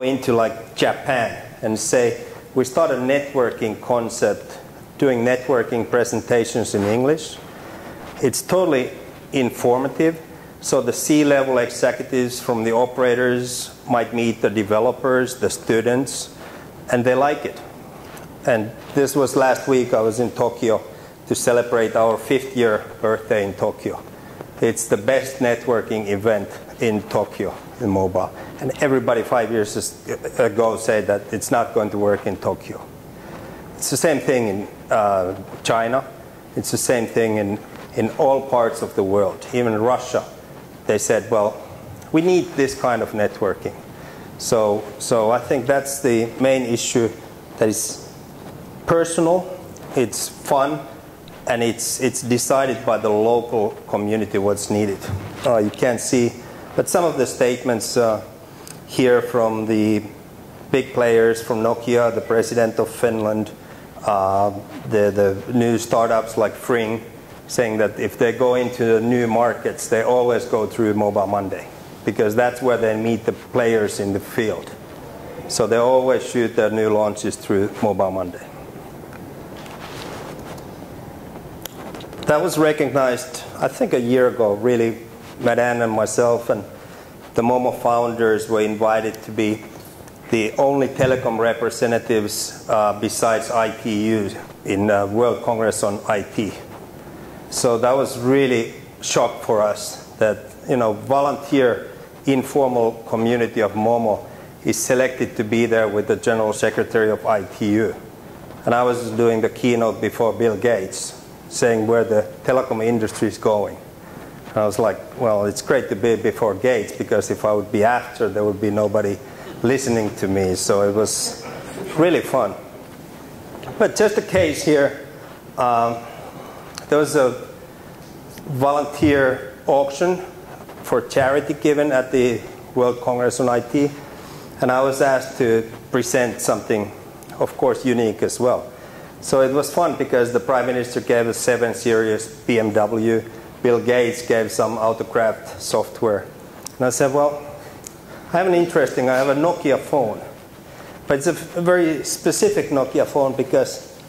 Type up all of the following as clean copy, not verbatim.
into like Japan and say, we start a networking concept, doing networking presentations in English. It's totally informative. So the C-level executives from the operators might meet the developers, the students, and they like it. And this was last week. I was in Tokyo to celebrate our 5th year birthday in Tokyo. It's the best networking event in Tokyo in mobile. And everybody 5 years ago said that it's not going to work in Tokyo. It's the same thing in China. It's the same thing in all parts of the world. Even in Russia, they said, well, we need this kind of networking. So I think that's the main issue, that is personal, it's fun, and it's decided by the local community what's needed. You can't see, but some of the statements here from the big players, from Nokia, the president of Finland, the new startups like Fring, saying that if they go into new markets, they always go through Mobile Monday, because that's where they meet the players in the field. So they always shoot their new launches through Mobile Monday. That was recognized, I think, a year ago, really. Madan and myself and the Momo founders were invited to be the only telecom representatives besides ITU in World Congress on IT. So that was really a shock for us that, volunteer informal community of Momo is selected to be there with the General Secretary of ITU. And I was doing the keynote before Bill Gates, saying where the telecom industry is going. And I was like, well, it's great to be before Gates, because if I would be after, there would be nobody listening to me. So it was really fun. But just a case here, there was a volunteer auction for charity given at the World Congress on IT, and I was asked to present something, of course, unique as well. So it was fun because the Prime Minister gave a 7 Series BMW, Bill Gates gave some autocraft software. And I said, well, I have a Nokia phone. But it's a very specific Nokia phone, because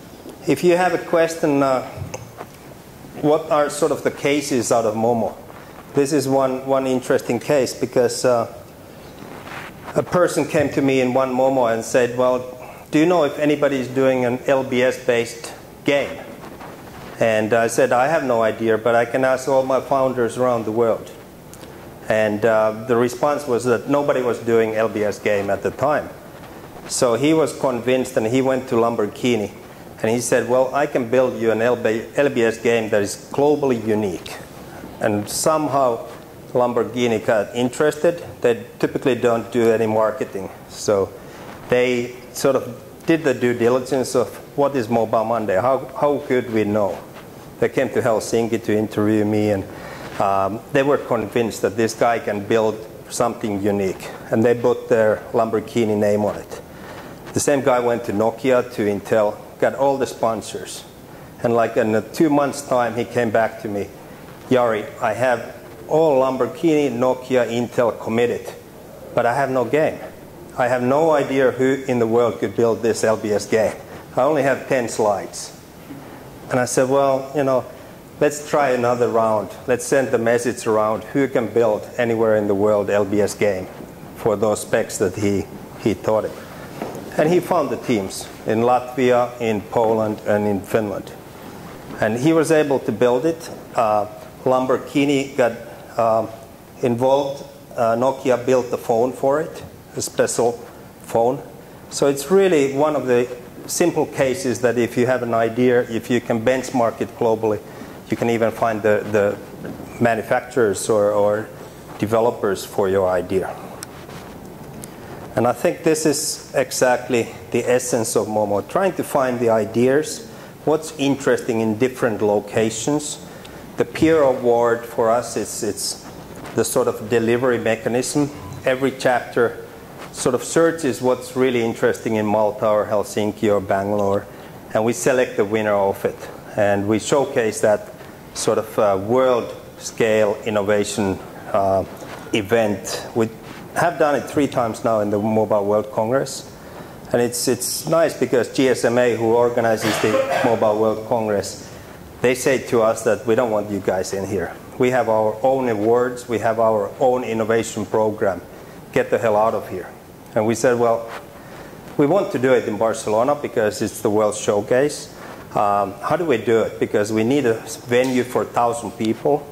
if you have a question, what are sort of the cases out of Momo? This is one interesting case, because a person came to me in one Momo and said, well, do you know if anybody is doing an LBS-based game? And I said, I have no idea, but I can ask all my founders around the world. And the response was that nobody was doing LBS game at the time. So he was convinced, and he went to Lamborghini. And he said, well, I can build you an LBS game that is globally unique. And somehow Lamborghini got interested. They typically don't do any marketing. So they sort of did the due diligence of what is Mobile Monday, how could we know? They came to Helsinki to interview me, and they were convinced that this guy can build something unique. And they put their Lamborghini name on it. The same guy went to Nokia, to Intel, got all the sponsors. And like in 2 months' time, he came back to me, Jari, I have all Lamborghini, Nokia, Intel committed, but I have no game. I have no idea who in the world could build this LBS game. I only have 10 slides. And I said, well, let's try another round. Let's send the message around who can build anywhere in the world LBS game for those specs that he taught it. And he found the teams in Latvia, in Poland, and in Finland. And he was able to build it. Lamborghini got involved. Nokia built the phone for it, a special phone. So it's really one of the simple cases that if you have an idea, if you can benchmark it globally, you can even find the manufacturers or developers for your idea. And I think this is exactly the essence of Momo, trying to find the ideas, what's interesting in different locations. The peer award for us, it's the sort of delivery mechanism. Every chapter sort of searches what's really interesting in Malta or Helsinki or Bangalore, and we select the winner of it. And we showcase that sort of world-scale innovation event with have done it 3 times now in the Mobile World Congress. And it's nice because GSMA, who organizes the Mobile World Congress, they say to us that we don't want you guys in here. We have our own awards, we have our own innovation program. Get the hell out of here. And we said, well, we want to do it in Barcelona because it's the World Showcase. How do we do it? Because we need a venue for 1,000 people.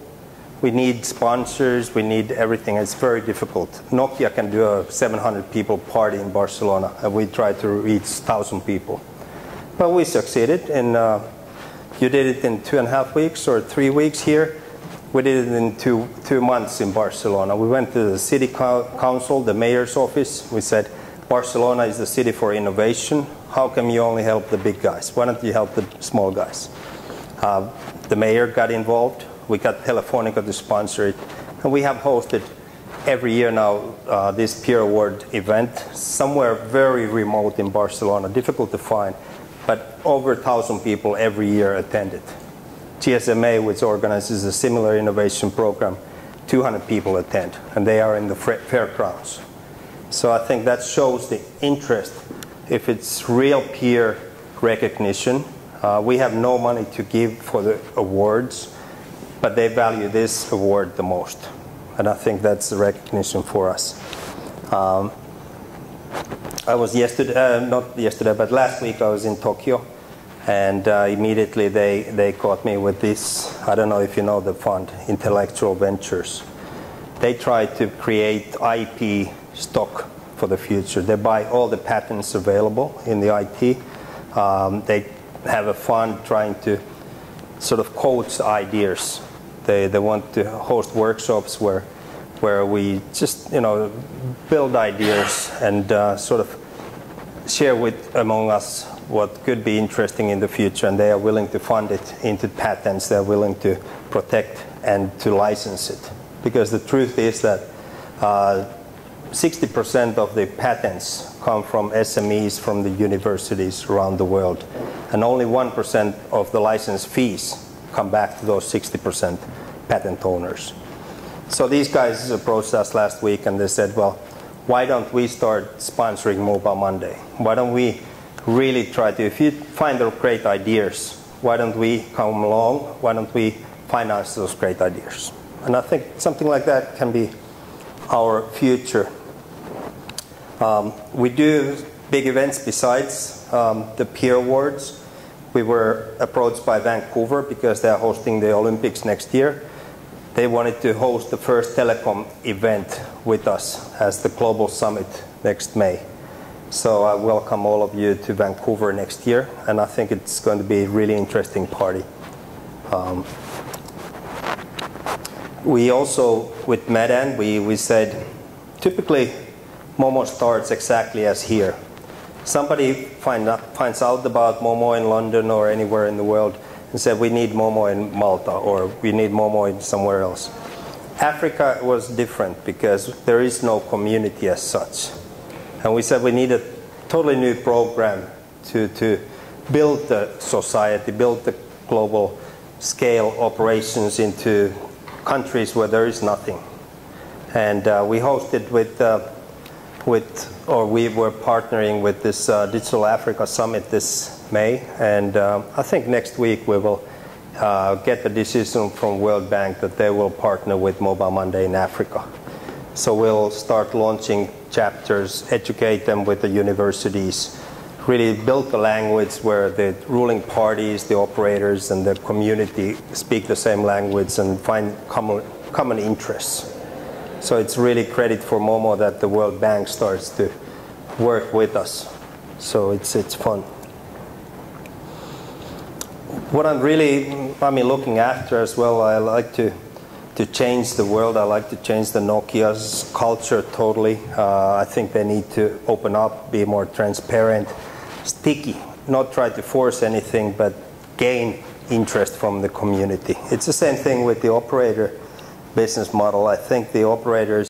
We need sponsors, we need everything. It's very difficult. Nokia can do a 700 people party in Barcelona, and we tried to reach 1,000 people. But we succeeded, and you did it in 2.5 weeks or 3 weeks here. We did it in two months in Barcelona. We went to the city council, the mayor's office. We said, Barcelona is the city for innovation. How come you only help the big guys? Why don't you help the small guys? The mayor got involved. We got Telefonica to sponsor it. And we have hosted every year now this peer award event, somewhere very remote in Barcelona, difficult to find, but over 1,000 people every year attended. GSMA, which organizes a similar innovation program, 200 people attend, and they are in the fairgrounds. So I think that shows the interest. If it's real peer recognition, we have no money to give for the awards, but they value this award the most. And I think that's the recognition for us. I was not yesterday, but last week I was in Tokyo, and immediately they caught me with this, I don't know if you know the fund, Intellectual Ventures. They try to create IP stock for the future. They buy all the patents available in the IT. They have a fund trying to sort of coach ideas. They want to host workshops where we just build ideas and sort of share among us what could be interesting in the future, and they are willing to fund it into patents. They're willing to protect and to license it, because the truth is that 60% of the patents come from SMEs from the universities around the world, and only 1% of the license fees come back to those 60% patent owners. So these guys approached us last week and they said, well, why don't we start sponsoring Mobile Monday? Why don't we really try to, if you find the great ideas, why don't we come along? Why don't we finance those great ideas? And I think something like that can be our future. We do big events besides the peer awards. We were approached by Vancouver because they are hosting the Olympics next year. They wanted to host the first telecom event with us as the Global Summit next May. So I welcome all of you to Vancouver next year, and I think it's going to be a really interesting party. We also, with Medan, we said, typically Momo starts exactly as here. Somebody finds out about Momo in London or anywhere in the world and said, we need Momo in Malta, or we need Momo in somewhere else. Africa was different because there is no community as such. And we said we need a totally new program to build the society, build the global scale operations into countries where there is nothing. And we hosted we were partnering with this Digital Africa Summit this May, and I think next week we will get the decision from World Bank that they will partner with Mobile Monday in Africa. So we'll start launching chapters, educate them with the universities, really build the language where the ruling parties, the operators, and the community speak the same language and find common interests. So it's really credit for Momo that the World Bank starts to work with us. So it's fun. What I'm really looking after as well, I like to change the world. I like to change the Nokia's culture totally. I think they need to open up, be more transparent, sticky, not try to force anything, but gain interest from the community. It's the same thing with the operator business model. I think the operators